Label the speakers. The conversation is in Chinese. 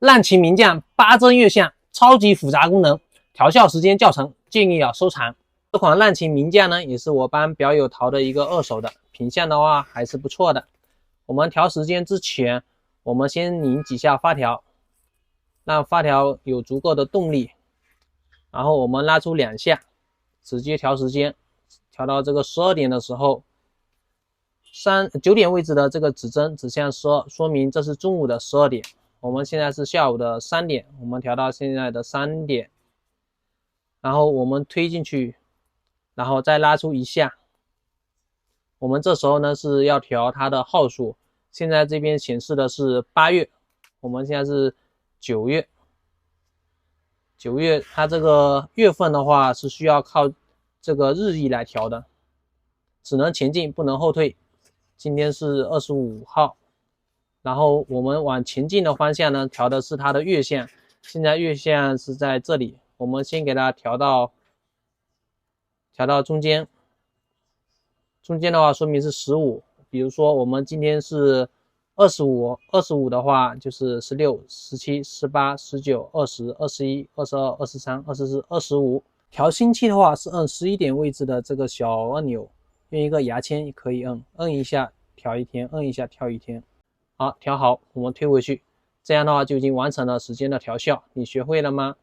Speaker 1: 浪琴名将八帧月相，超级复杂功能，调校时间较长，建议收藏。这款浪琴名将呢，也是我帮表友淘的一个二手的，品相的话还是不错的。我们调时间之前，我们先拧几下发条，让发条有足够的动力，然后我们拉出2下，直接调时间，调到这个12点的时候，9点位置的这个指针指向12，说明这是中午的12点。我们现在是下午的3点，我们调到现在的3点，然后我们推进去，然后再拉出1下。我们这时候呢是要调它的号数，现在这边显示的是8月，我们现在是9月。9月它这个月份的话是需要靠这个日历来调的，只能前进不能后退。今天是25号，然后我们往前进的方向呢调的是它的月相，现在月相是在这里，我们先给它调到中间。中间的话说明是15，比如说我们今天是25的话就是16、17、18、19、20、21、22、23、24、25。调星期的话是按11点位置的这个小按钮，用一个牙签也可以摁一下调1天，摁一下调1天。好，调好，我们推回去，这样的话就已经完成了时间的调校。你学会了吗？